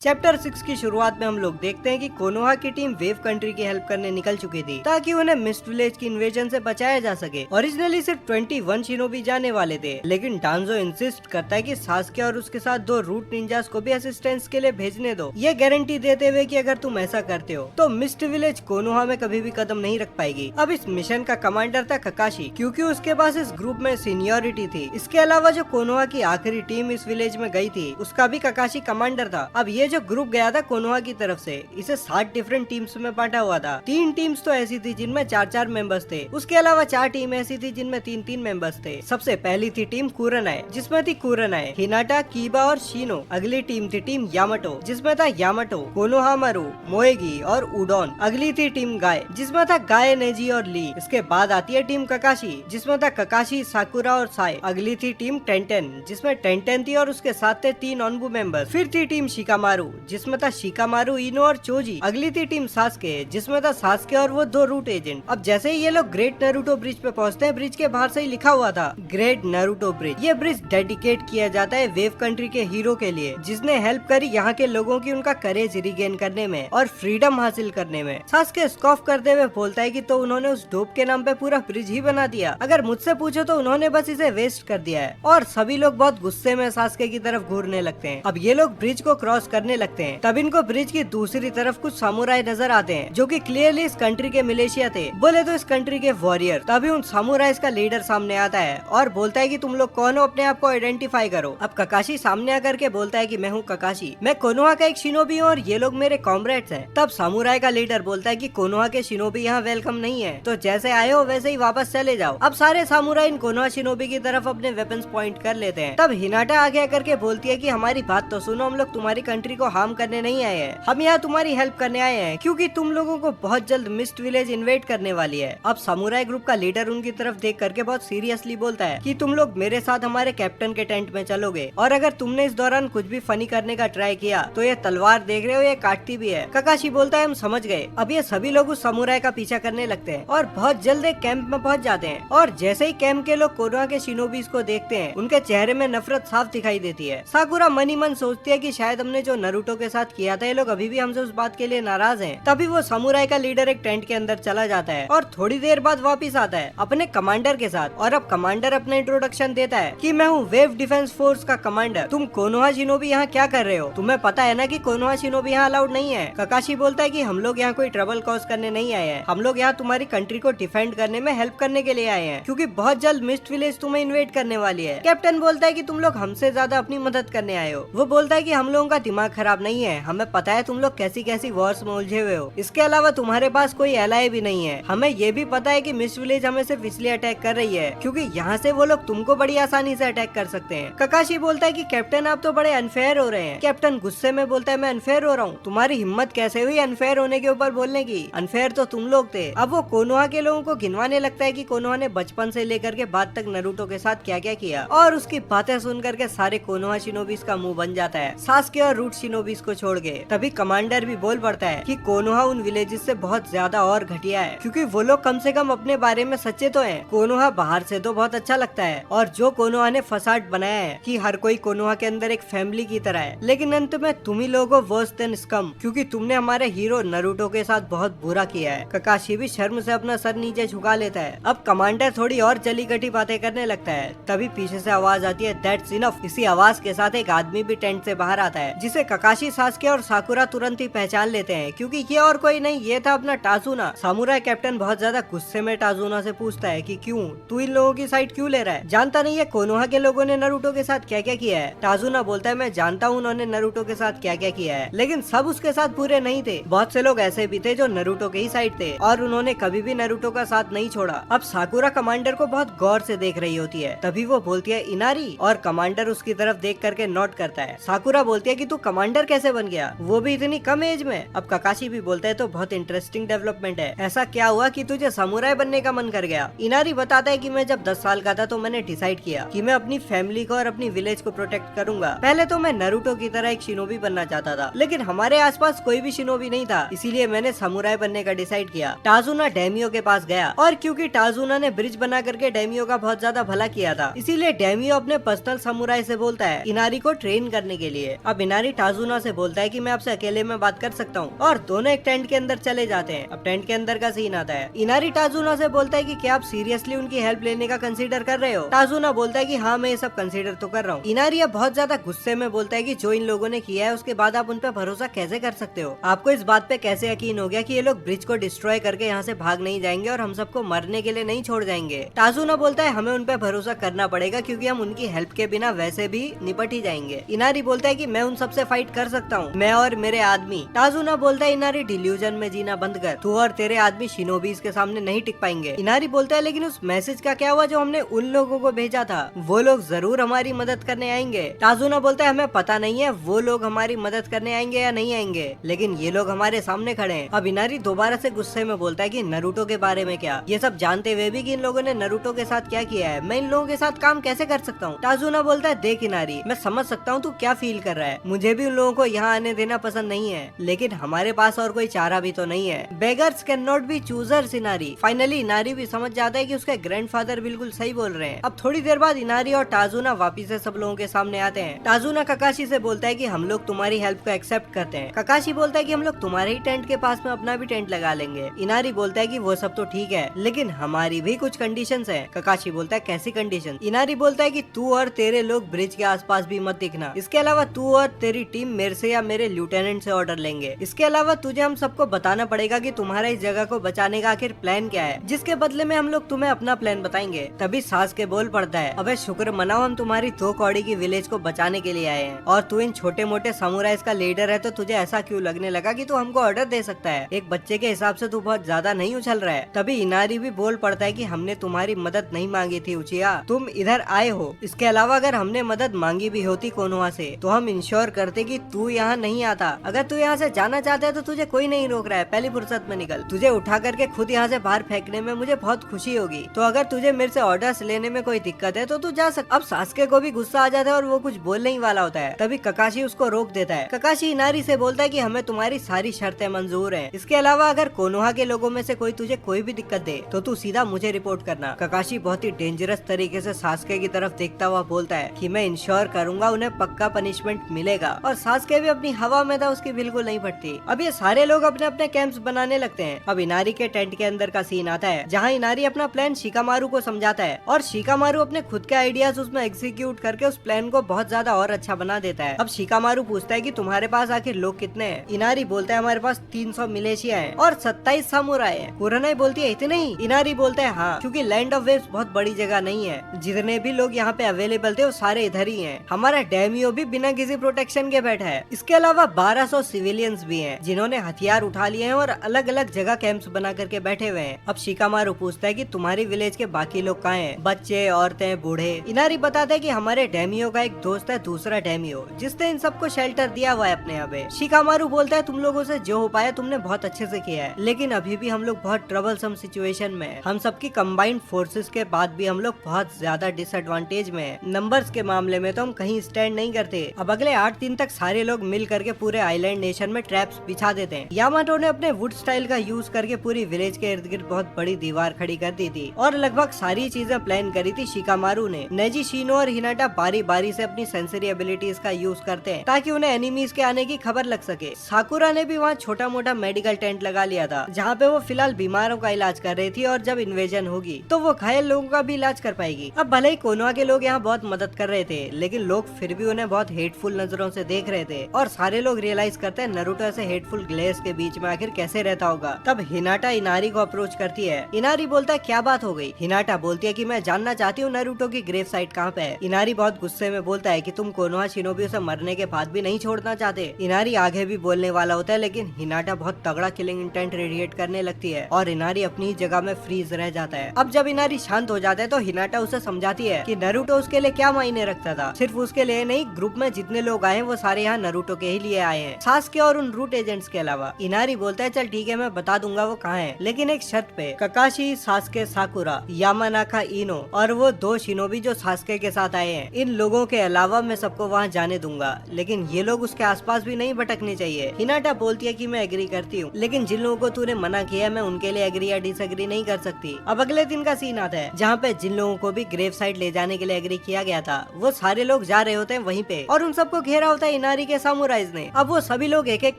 Chapter 6 की शुरुआत में हम लोग देखते हैं कि कोनोहा की टीम वेव कंट्री की हेल्प करने निकल चुकी थी ताकि उन्हें मिस्ट विलेज की इन्वेजन से बचाया जा सके। ओरिजिनली सिर्फ 21 शिनोबी जाने वाले थे, लेकिन डांजो इंसिस्ट करता है कि सास्के और उसके साथ 2 रूट निंजास को भी असिस्टेंस के लिए भेजने दो, ये गारंटी देते हुए कि अगर तुम ऐसा करते हो तो मिस्ट विलेज कोनोहा में कभी भी कदम नहीं रख पाएगी। अब इस मिशन का कमांडर था ककाशी, क्योंकि उसके पास इस ग्रुप में सीनियोरिटी थी। इसके अलावा जो कोनोहा की आखिरी टीम इस विलेज में गई थी उसका भी ककाशी कमांडर था। अब ये जो ग्रुप गया था कोनोहा की तरफ से, इसे 7 डिफरेंट टीम्स में बांटा हुआ था। 3 टीम्स तो ऐसी थी जिनमें 4-4 मेंबर्स थे, उसके अलावा 4 टीम ऐसी थी जिनमें 3-3 मेंबर्स थे। सबसे पहली थी टीम कुरनाए, जिसमें थी कुरनाए, हिनाटा, कीबा और शिनो। अगली टीम थी टीम यामाटो, जिसमें था यामाटो, कोनोहामारू, मोएगी और उडोन। अगली थी टीम गाय, जिसमें था गाय, नेजी और ली। इसके बाद आती है टीम ककाशी, जिसमें था ककाशी, साकुरा और साई। अगली थी टीम टेंटेन, जिसमें टेंटेन थी और उसके साथ थे 3 ओनबू मेंबर्स। फिर थी टीम शिकामारू, जिसमें था शिकामारू, इनो और चोजी। अगली थी टीम सास्के, जिसमें था सास्के और वो 2 रूट एजेंट। अब जैसे ही ये लोग ग्रेट नारुतो ब्रिज पे पहुंचते हैं, ब्रिज के बाहर से ही लिखा हुआ था ग्रेट नारुतो ब्रिज। ये ब्रिज डेडिकेट किया जाता है वेव कंट्री के हीरो के लिए, जिसने हेल्प करी यहाँ के लोगों की उनका करेज रिगेन करने में और फ्रीडम हासिल करने में। सास्के स्कॉफ करते हुए बोलता है कि तो उन्होंने उस डोप के नाम पे पूरा ब्रिज ही बना दिया। अगर मुझसे पूछो तो उन्होंने बस इसे वेस्ट कर दिया है। और सभी लोग बहुत गुस्से में सास्के की तरफ घूरने लगते हैं। अब ये लोग ब्रिज को क्रॉस करने लगते हैं, तब इनको ब्रिज की दूसरी तरफ कुछ सामुराई नजर आते हैं, जो कि क्लियरली इस कंट्री के मिलिशिया थे, बोले तो इस कंट्री के वॉरियर। तभी उन सामुराइज का लीडर सामने आता है और बोलता है कि तुम लोग कौन हो, अपने आप को आइडेंटिफाई करो। अब ककाशी सामने आकर के बोलता है कि मैं हूँ ककाशी, मैं कोनोहा का एक शिनोबी हूँ और ये लोग मेरे कॉमरेड्स हैं। तब सामुराई का लीडर बोलता है कि कोनोहा के शिनोबी यहाँ वेलकम नहीं है, तो जैसे आए हो वैसे ही वापस चले जाओ। अब सारे सामुराई इन कोनोहा शिनोबी की तरफ अपने वेपन्स पॉइंट कर लेते हैं। तब हिनाटा आगे आकर के बोलती है कि हमारी बात तो सुनो, हम लोग तुम्हारी कंट्री को हार्म करने नहीं आए हैं, हम यहाँ तुम्हारी हेल्प करने आए हैं, क्योंकि तुम लोगों को बहुत जल्द मिस्ट विलेज इन्वेड करने वाली है। अब सामुराई ग्रुप का लीडर उनकी तरफ देख करके बहुत सीरियसली बोलता है कि तुम लोग मेरे साथ हमारे कैप्टन के टेंट में चलोगे, और अगर तुमने इस दौरान कुछ भी फनी करने का ट्राई किया तो ये तलवार देख रहे हो, ये काटती भी है। ककाशी बोलता है हम समझ गए। अब ये सभी लोग उस सामुराई का पीछा करने लगते हैं और बहुत जल्द एक कैंप में पहुंच जाते हैं। और जैसे ही कैंप के लोग कोनोहा के शिनोबीज को देखते हैं, उनके चेहरे में नफरत साफ दिखाई देती है। साकुरा मन ही मन सोचती है कि शायद हमने जो नारुतो के साथ किया था, ये लोग अभी भी हमसे उस बात के लिए नाराज हैं। तभी वो सामुराई का लीडर एक टेंट के अंदर चला जाता है और थोड़ी देर बाद वापस आता है अपने कमांडर के साथ। और अब कमांडर अपना इंट्रोडक्शन देता है कि मैं हूँ वेव डिफेंस फोर्स का कमांडर, तुम कोनोहा शिनोबी यहाँ क्या कर रहे हो? तुम्हें पता है ना कि कोनोहा शिनोबी यहाँ अलाउड नहीं है। ककाशी बोलता है कि हम लोग यहाँ कोई ट्रबल कॉज करने नहीं आए हैं, हम लोग यहाँ तुम्हारी कंट्री को डिफेंड करने में हेल्प करने के लिए आए हैं, क्योंकि बहुत जल्द मिस्ट विलेज तुम्हें इन्वेड करने वाली है। कैप्टन बोलता है कि तुम लोग हमसे ज्यादा अपनी मदद करने आए हो। वो बोलता है कि हम लोगों का दिमाग खराब नहीं है, हमें पता है तुम लोग कैसी कैसी वॉर्स में उलझे हुए हो। इसके अलावा तुम्हारे पास कोई एलाय भी नहीं है। हमें ये भी पता है कि मिस्ट विलेज हमें सिर्फ इसलिए अटैक कर रही है क्योंकि यहाँ से वो लोग तुमको बड़ी आसानी से अटैक कर सकते हैं। ककाशी बोलता है कि कैप्टन आप तो बड़े अनफेयर हो रहे हैं। कैप्टन गुस्से में बोलता है मैं अनफेयर हो रहा हूँ? तुम्हारी हिम्मत कैसे हुई अनफेयर होने के ऊपर बोलने की? अनफेयर तो तुम लोग थे। अब वो कोनोहा के लोगों को गिनवाने लगता है कि कोनोहा ने बचपन से लेकर के बाद तक नारुतो के साथ क्या क्या किया, और उसकी बातें सुन करके सारे कोनोहा शिनोबीस का मुंह बन जाता है, सास्के और रूट शिनोबीस को छोड़ के। तभी कमांडर भी बोल पड़ता है कि कोनोहा उन विलेजेस से बहुत ज्यादा और घटिया है, क्योंकि वो लोग कम से कम अपने बारे में सच्चे तो हैं। कोनोहा बाहर से तो बहुत अच्छा लगता है, और जो कोनोहा ने फसाड बनाया है कि हर कोई कोनोहा के अंदर एक फैमिली की तरह है, लेकिन अंत में तुम ही लोगों वर्स देन स्कम, क्योंकि तुमने हमारे हीरो नारुतो के साथ बहुत बुरा किया है। ककाशी भी शर्म से अपना सर नीचे झुका लेता है। अब कमांडर थोड़ी और जली कटी बातें करने लगता है। तभी पीछे से आवाज आती है दैट्स इनफ। इसी आवाज के साथ एक आदमी भी टेंट से बाहर आता है, जिसे ककाशी, सास्के और साकुरा तुरंत ही पहचान लेते हैं, क्योंकि ये और कोई नहीं, ये था अपना टाजुना। सामुराई कैप्टन बहुत ज्यादा गुस्से में टाजुना से पूछता है कि क्यों तू इन लोगों की साइड क्यों ले रहा है? जानता नहीं है कोनोहा के लोगों ने नारुतो के साथ क्या क्या किया है? टाजुना बोलता है मैं जानता हूँ उन्होंने नारुतो के साथ क्या क्या किया है, लेकिन सब उसके साथ बुरे नहीं थे। बहुत से लोग ऐसे भी थे जो नारुतो के ही साइड थे और उन्होंने कभी भी नारुतो का साथ नहीं छोड़ा। अब साकुरा कमांडर को बहुत गौर से देख रही होती है। तभी वो बोलती है इनारी, और कमांडर उसकी तरफ देख करके नोट करता है। साकुरा बोलती है कि तू कमांडर कैसे बन गया, वो भी इतनी कम एज में? अब ककाशी भी बोलता है तो बहुत इंटरेस्टिंग डेवलपमेंट है, ऐसा क्या हुआ कि तुझे समुराई बनने का मन कर गया? इनारी बताता है कि मैं जब 10 साल का था तो मैंने डिसाइड किया कि मैं अपनी फैमिली को और अपनी विलेज को प्रोटेक्ट करूंगा। पहले तो मैं नारुतो की तरह एक शिनोबी बनना चाहता था, लेकिन हमारे आसपास कोई भी शिनोबी नहीं था, इसीलिए मैंने समुराई बनने का डिसाइड किया। टाजुना डेमियो के पास गया, और क्योंकि टाजुना ने ब्रिज बना करके डेमियो का बहुत ज्यादा भला किया था, इसीलिए डेमियो अपने पर्सनल समुराई से बोलता है इनारी को ट्रेन करने के लिए। अब इनारी टाजुना से बोलता है कि मैं आपसे अकेले में बात कर सकता हूँ, और दोनों एक टेंट के अंदर चले जाते हैं। अब टेंट के अंदर का सीन आता है। इनारी टाजुना से बोलता है कि क्या आप सीरियसली उनकी हेल्प लेने का कंसीडर कर रहे हो? टाजुना बोलता है कि हाँ, मैं ये सब कंसीडर तो कर रहा हूँ। इनारी अब बहुत ज्यादा गुस्से में बोलता है कि जो इन लोगों ने किया है उसके बाद आप उन पर भरोसा कैसे कर सकते हो? आपको इस बात पे कैसे यकीन हो गया कि ये लोग ब्रिज को डिस्ट्रॉय करके यहाँ से भाग नहीं जाएंगे और हम सबको मरने के लिए नहीं छोड़ जाएंगे? टाजुना बोलता है हमें उन पे भरोसा करना पड़ेगा क्योंकि हम उनकी हेल्प के बिना वैसे भी निपट ही जाएंगे। इनारी बोलता है कि मैं उन सबसे फाइट कर सकता हूँ, मैं और मेरे आदमी। टाजुना बोलता है इनारी डिल्यूजन में जीना बंद कर, तू और तेरे आदमी शिनोबीज के सामने नहीं टिक पाएंगे। इनारी बोलता है लेकिन उस मैसेज का क्या हुआ जो हमने उन लोगों को भेजा था? वो लोग जरूर हमारी मदद करने आएंगे। टाजुना बोलता है हमें पता नहीं है वो लोग हमारी मदद करने आएंगे या नहीं आएंगे, लेकिन ये लोग हमारे सामने खड़े हैं। अब इनारी दोबारा से गुस्से में बोलता है कि नरूटो के बारे में क्या, ये सब जानते हुए भी कि इन लोगों ने नरूटो के साथ क्या किया है, मैं इन लोगों के साथ काम कैसे कर सकता हूँ? टाजुना बोलता है देख इनारी, मैं समझ सकता हूँ तू क्या फील कर रहा है, मुझे भी उन लोगों को यहाँ आने देना पसंद नहीं है, लेकिन हमारे पास और कोई चारा भी तो नहीं है। Beggars can not be choosers Inari. Finally Inari भी समझ जाता है कि उसके ग्रैंडफादर बिल्कुल सही बोल रहे हैं। अब थोड़ी देर बाद इनारी और टाजुना वापिस से सब लोगों के सामने आते हैं। टाजुना ककाशी से बोलता है कि हम लोग तुम्हारी हेल्प को एक्सेप्ट करते हैं। ककाशी बोलता है कि हम लोग तुम्हारे ही टेंट के पास में अपना भी टेंट लगा लेंगे। इनारी बोलता है कि वो सब तो ठीक है, लेकिन हमारी भी कुछ कंडीशंस हैं। ककाशी बोलता है कैसी कंडीशन? इनारी बोलता है कि तू और तेरे लोग ब्रिज के आसपास भी मत दिखना। इसके अलावा तू और तेरी टीम मेरे से या मेरे लेफ्टिनेंट से ऑर्डर लेंगे। इसके अलावा तुझे हम सबको बताना पड़ेगा कि तुम्हारा इस जगह को बचाने का आखिर प्लान क्या है, जिसके बदले में हम लोग तुम्हें अपना प्लान बताएंगे। तभी सासके बोल पड़ता है अबे शुक्र मनाओ, हम तुम्हारी 2 कौड़ी की विलेज को बचाने के लिए आए हैं, और तू इन छोटे मोटे समुराइज का लीडर है, तो तुझे ऐसा क्यों लगने लगा कि तू हमको ऑर्डर दे सकता है? एक बच्चे के हिसाब से तू बहुत ज्यादा नहीं उछल रहा है। तभी इनारी भी बोल पड़ता है कि हमने तुम्हारी मदद नहीं मांगी थी उचिया, तुम इधर आए हो। इसके अलावा अगर हमने मदद मांगी भी होती कोनोहा से तो हम इंश्योर करते कि तू यहाँ नहीं आता। अगर तू यहाँ से जाना चाहता है तो तुझे कोई नहीं रोक रहा है, पहली फुर्सत में निकल। तुझे उठा करके खुद यहाँ से बाहर फेंकने में मुझे बहुत खुशी होगी, तो अगर तुझे मेरे से ऑर्डर्स लेने में कोई दिक्कत है तो तू जा सक। अब सासके को भी गुस्सा आ जाता है और वो कुछ बोलने ही वाला होता है। तभी ककाशी उसको रोक देता है। ककाशी इनारी से बोलता है कि हमें तुम्हारी सारी शर्तें मंजूर हैं। इसके अलावा अगर कोनोहा के लोगों में से कोई तुझे कोई भी दिक्कत दे तो तू सीधा मुझे रिपोर्ट करना। ककाशी बहुत ही डेंजरस तरीके से सासके की तरफ देखता हुआ बोलता है कि मैं इंश्योर करूंगा उन्हें पक्का पनिशमेंट मिलेगा। और सासके भी अपनी हवा में था, उसकी बिल्कुल नहीं फटती। अब ये सारे लोग अपने अपने कैंप्स बनाने लगते हैं। अब इनारी के टेंट के अंदर का सीन आता है जहाँ इनारी अपना प्लान शिकामारू को समझाता है और शिकामारू अपने खुद के आइडियाज उसमें एग्जीक्यूट करके उस प्लान को बहुत ज्यादा और अच्छा बना देता है। अब शिकामारू पूछता है कि तुम्हारे पास आखिर लोग कितने हैं? इनारी बोलता है हमारे पास 300 मिलिशिया हैं और 27 सामुराई हैं। कुरानाई बोलती है इतने ही? इनारी बोलता है हाँ, क्योंकि लैंड ऑफ वेव्स बहुत बड़ी जगह नहीं है, जितने भी लोग यहाँ पे अवेलेबल थे वो सारे इधर ही हैं। हमारा डेमियो भी बिना किसी प्रोटेक्शन के बैठा है। इसके अलावा 1200 सिविलियंस भी हैं जिन्होंने हथियार उठा लिए हैं और अलग अलग जगह कैंप्स बना करके बैठे हुए हैं। अब शिकामारू पूछता है कि तुम्हारी विलेज के बाकी लोग कहाँ हैं? बच्चे, औरतें, बूढ़े। इनारी बताता है कि हमारे डेमियो का एक दोस्त है, दूसरा डेमियो, जिसने इन सबको शेल्टर दिया हुआ है अपने यहाँ पे। शिकामारू बोलता है तुम लोगों से जो हो पाया तुमने बहुत अच्छे से किया है, लेकिन अभी भी हम लोग बहुत ट्रबलसम सिचुएशन में है। हम सबकी कंबाइंड फोर्सेस के बाद भी हम लोग बहुत ज्यादा डिसएडवांटेज में है। नंबर्स के मामले में तो हम कहीं स्टैंड नहीं करते। अब अगले 8 दिन तक सारे लोग मिल करके पूरे आइलैंड नेशन में ट्रैप्स बिछा देते हैं। यामाटो ने अपने वुड स्टाइल का यूज करके पूरी विलेज के इर्द गिर्द बहुत बड़ी दीवार खड़ी कर दी थी और लगभग सारी चीजें प्लान करी थी शिकामारू ने। नेजी, शिनो और हिनाटा बारी बारी से अपनी सेंसरी एबिलिटीज का यूज करते हैं ताकि उन्हें एनिमीज के आने की खबर लग सके। साकुरा ने भी वहाँ छोटा मोटा मेडिकल टेंट लगा लिया था जहाँ पे वो फिलहाल बीमारों का इलाज कर रही थी और जब इन्वेजन होगी तो वो घायल लोगों का भी इलाज कर पाएगी। अब भले ही कोनोहा के लोग यहाँ बहुत मदद कर रहे थे, लेकिन लोग फिर भी उन्हें बहुत हेटफुल नजरों से देख रहे थे और सारे लोग रियलाइज करते हैं नरूटो ऐसे हेटफुल ग्लेयर्स के बीच में आखिर कैसे रहता होगा। तब हिनाटा इनारी को अप्रोच करती है। इनारी बोलता है क्या बात हो गई? हिनाटा बोलती है कि मैं जानना चाहती हूँ नरूटो की ग्रेव साइट कहाँ पे है। इनारी बहुत गुस्से में बोलता है कि तुम कोनोहा शिनोबी से मरने के बाद भी नहीं छोड़ना चाहते। इनारी आगे भी बोलने वाला होता है, लेकिन हिनाटा बहुत तगड़ा किलिंग इंटेंट रेडिएट करने लगती है और इनारी अपनी जगह में फ्रीज रह जाता है। अब जब इनारी शांत हो जाता है तो हिनाटा उसे समझाती है कि नरूटो उसके लिए क्या मायने रखता था। सिर्फ उसके लिए नहीं, ग्रुप में जितने लोग आए हैं वो सारे यहाँ नरूटो के ही लिए आए हैं, सासके और उन रूट एजेंट्स के अलावा। इनारी बोलता है चल ठीक है, मैं बता दूंगा वो कहाँ है, लेकिन एक शर्त पे। ककाशी, सासके, साकुरा, यामानाका, इनो और वो 2 शिनोबी जो सासके के साथ आए हैं, इन लोगों के अलावा मैं सबको वहाँ जाने दूंगा, लेकिन ये लोग उसके आसपास भी नहीं भटकने चाहिए। हिनाटा बोलती है कि मैं एग्री करती हूँ, लेकिन जिन लोगों को तूने मना किया मैं उनके लिए एग्री या डिसएग्री नहीं कर सकती। अब अगले दिन का सीन आता है जहाँ पे जिन लोगों को भी ग्रेव साइट ले जाने के लिए एग्री किया गया था वो सारे लोग जा रहे होते हैं वहीं पे और उन सबको घेरा होता है इनारी के सामुराइज ने। अब वो सभी लोग एक एक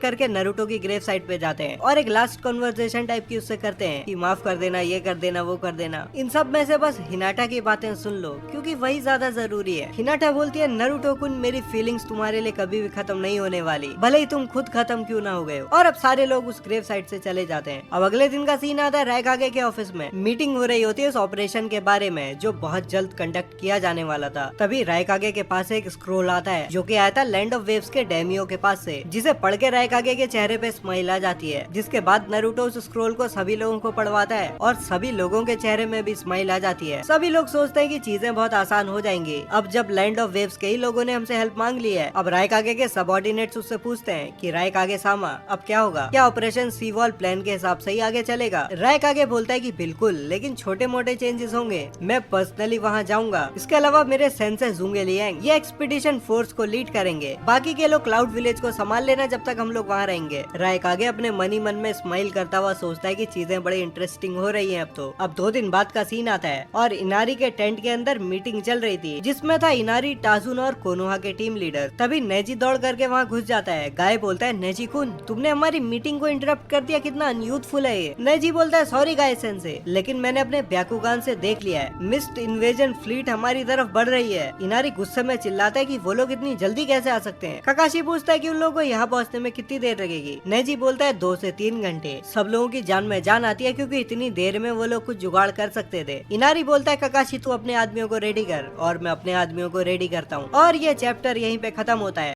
करके नारुतो की ग्रेव साइट पे जाते हैं और एक लास्ट कन्वर्सेशन टाइप की उससे करते हैं कि माफ कर देना, ये कर देना, वो कर देना। इन सब में से बस हिनाटा की बातें सुन लो क्योंकि वही ज्यादा जरूरी है। हिनाटा बोलती है, नारुतो कुन, मेरी फीलिंग्स तुम्हारे लिए कभी भी खत्म नहीं होने वाली, भले ही तुम खुद खत्म क्यों ना हो गए हो। और अब सारे लोग उस ग्रेव साइट से चले जाते हैं। अब अगले दिन का सीन आता है रायकागे के ऑफिस में। मीटिंग हो रही होती है उस ऑपरेशन के बारे में जो बहुत जल्द कंडक्ट किया जाने वाला था। तभी रायकागे के पास एक स्क्रोल आता है जो कि आया था लैंड ऑफ वेव्स के डेमियो के पास से, जिसे पढ़ के रायकागे के चेहरे पे स्माइल आ जाती है। जिसके बाद नारुतो उस स्क्रोल को सभी लोगों को पढ़वाता है और सभी लोगों के चेहरे में भी स्माइल आ जाती है। सभी लोग सोचते हैं कि चीजें बहुत आसान हो जाएंगी। अब जब लैंड ऑफ वेव्स के ही लोगों ने हमसे हेल्प मांग ली है, अब रायकागे के सबऑर्डिनेट्स उससे पूछते हैं कि रायकागे सामा अब क्या होगा, क्या ऑपरेशन सी वॉल प्लान के हिसाब से ही आगे चलेगा। रायकागे बोलता है कि बिल्कुल, लेकिन छोटे मोटे चेंजेस होंगे, मैं पर्सनली वहाँ जाऊंगा। इसके अलावा मेरे सेंसेस जूंगे लियांग ये एक्सपीडिशन फोर्स को लीड करेंगे, बाकी के लोग क्लाउड विलेज को संभाल लेना जब तक हम लोग वहाँ रहेंगे। रायकागे अपने मन ही मन में स्माइल करता हुआ सोचता है कि चीजें बड़ी इंटरेस्टिंग हो रही हैं अब तो। अब 2 दिन बाद का सीन आता है और इनारी के टेंट के अंदर मीटिंग चल रही थी जिसमें था इनारी, टाजुन और कोनोहा के टीम लीडर। तभी नेजी दौड़ करके वहाँ घुस जाता है। गाय बोलता है, नेजी कुन, तुमने हमारी मीटिंग को इंटरप्ट कर दिया, कितना अनयूथफुल है ये। नेजी बोलता है, सॉरी गाय सेंसे, लेकिन मैंने अपने ब्याकुगान से देख लिया है, मिस्ट इन्वेजन फ्लीट हमारी तरफ बढ़ रही है। इनारी गुस्से में चिल्लाता है कि वो लोग इतनी जल्दी कैसे आ सकते हैं। ककाशी पूछता है कि उन लोगों को यहाँ पहुँचने में कितनी देर लगेगी। नेजी बोलता है 2 से 3 घंटे। सब लोगों की जान में जान आती है क्योंकि इतनी देर में वो लोग कुछ जुगाड़ कर सकते थे। इनारी बोलता है, ककाशी तू अपने आदमियों को रेडी कर और मैं अपने आदमियों को रेडी करता हूँ। और ये चैप्टर यहीं पे खत्म होता है।